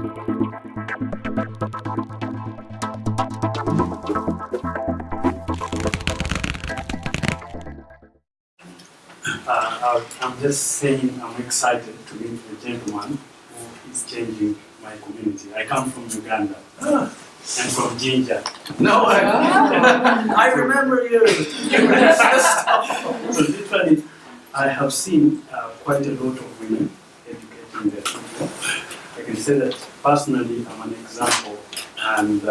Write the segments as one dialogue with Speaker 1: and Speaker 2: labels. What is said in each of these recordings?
Speaker 1: I'm just saying I'm excited to meet the gentleman who is changing my community. I come from Uganda and from Ginger.
Speaker 2: No, I remember you.
Speaker 1: So literally, I have seen quite a lot of women educating their children. I can say that personally I'm an example, and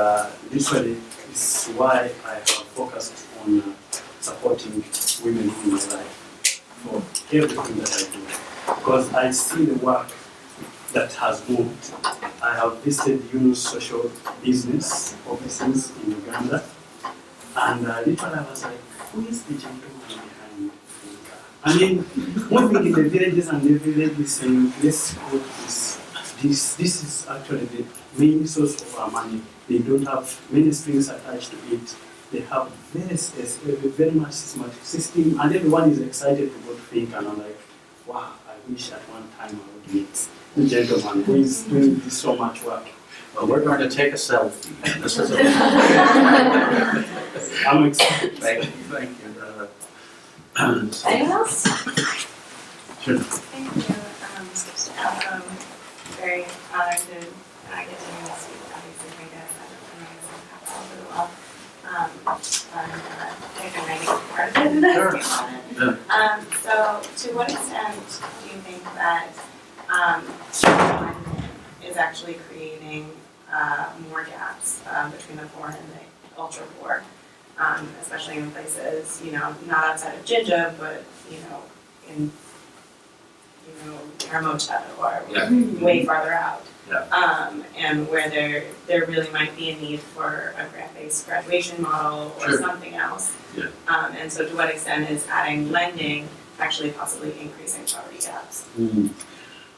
Speaker 1: literally this is why I have focused on supporting women in my life for everything that I do, because I see the work that has moved. I have visited social business offices in Uganda, and literally I was like, who is the gentleman behind FINCA? I mean, moving in the villages and the villages saying, let's go to this is actually the main source of our money. They don't have many strings attached to it. They have very much systematic system, and everyone is excited to go to FINCA, and I'm like, wow, I wish at one time I would meet the gentleman who is doing this so much work.
Speaker 2: Well, we're going to take a selfie. This is
Speaker 1: I'm excited.
Speaker 2: Thank you.
Speaker 3: Anyone else?
Speaker 2: Sure.
Speaker 4: Thank you. I'm very honored to get to speak. Obviously, my guys, I don't know really well. I think I'm writing part of it.
Speaker 2: Yeah.
Speaker 4: So, to what extent do you think that is actually creating more gaps between the poor and the ultra poor, especially in places, not outside of Jinja, but in Karamocha or way farther out.
Speaker 2: Yeah.
Speaker 4: And where there really might be a need for a grant-based graduation model or something else.
Speaker 2: Yeah.
Speaker 4: And so to what extent is adding lending actually possibly increasing poverty gaps?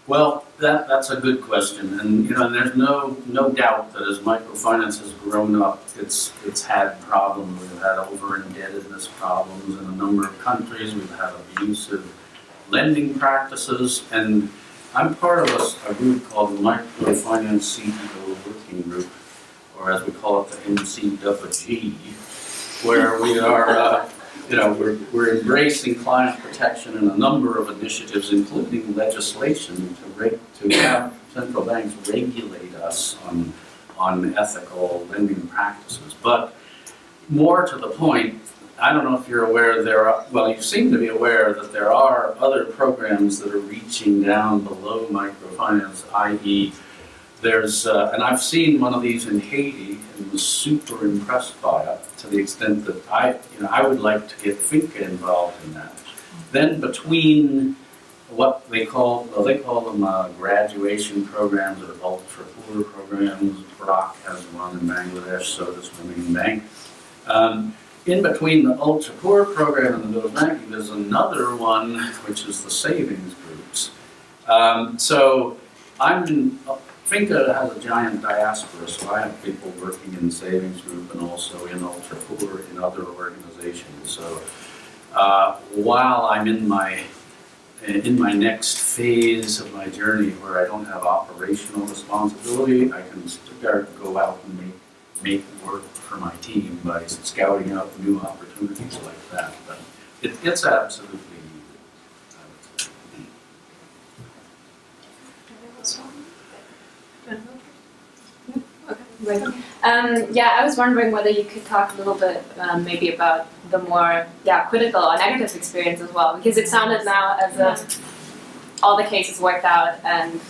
Speaker 2: Well, that's a good question, and and there's no doubt that as microfinance has grown up, it's had problems. We've had over-indebtedness problems in a number of countries. We've had abusive lending practices, and I'm part of a group called the Microfinance CEO Working Group, or as we call it, the MCWG, where we are, we're embracing client protection in a number of initiatives, including legislation to have central banks regulate us on ethical lending practices. But more to the point, I don't know if you're aware you seem to be aware that there are other programs that are reaching down below microfinance, i.e. there's, and I've seen one of these in Haiti and was super impressed by it to the extent that I would like to get FINCA involved in that. Then between what they call them graduation programs or ultra poor programs, Brock has one in Bangladesh, so does Women Bank. In between the ultra poor program and the middle banking, there's another one which is the savings groups. So FINCA has a giant diaspora, so I have people working in the savings group and also in ultra poor in other organizations. So while I'm in my next phase of my journey where I don't have operational responsibility, I can go out and make work for my team by scouting out new opportunities like that. But it's absolutely
Speaker 3: needed. Yeah, I was wondering whether you could talk a little bit maybe about the more critical or negative experience as well, because it sounded now as if all the cases worked out and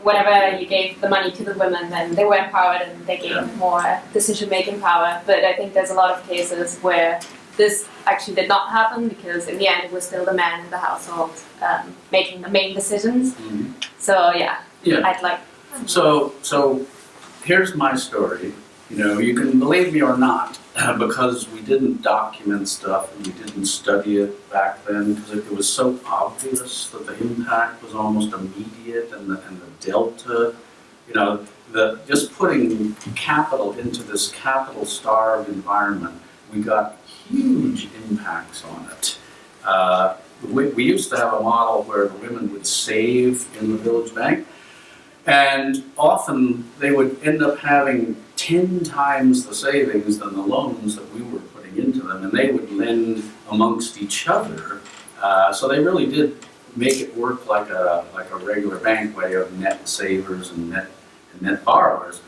Speaker 3: whenever you gave the money to the women, then they were empowered and they gained more decision-making power. But I think there's a lot of cases where this actually did not happen because in the end it was still the man in the household making the main decisions.
Speaker 2: Mm-hmm.
Speaker 3: So I'd like.
Speaker 2: So here's my story. You can believe me or not, because we didn't document stuff and we didn't study it back then because it was so obvious that the impact was almost immediate and the delta, just putting capital into this capital-starved environment, we got huge impacts on it. We used to have a model where the women would save in the village bank. And often they would end up having 10 times the savings than the loans that we were putting into them, and they would lend amongst each other. So they really did make it work like a regular bank way of net savers and net borrowers.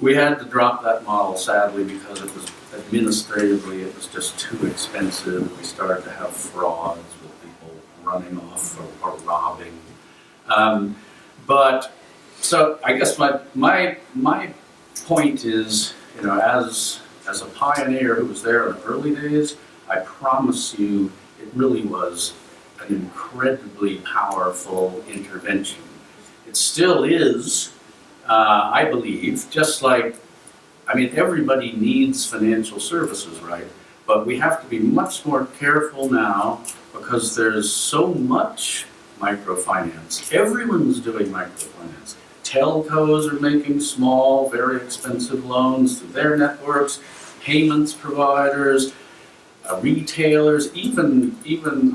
Speaker 2: We had to drop that model, sadly, because it was administratively, it was just too expensive. We started to have frauds with people running off or robbing. But so I guess my point is, you know, as a pioneer who was there in the early days, I promise you, it really was an incredibly powerful intervention. It still is, I believe, just like, I mean, everybody needs financial services, right? But we have to be much more careful now because there's so much microfinance. Everyone's doing microfinance. Telcos are making small, very expensive loans through their networks, payments providers, retailers, even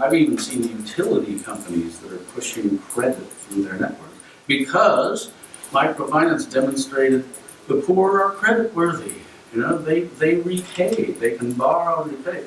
Speaker 2: I've even seen utility companies that are pushing credit through their networks because microfinance demonstrated the poor are creditworthy. You know, they repay, they can borrow and repay.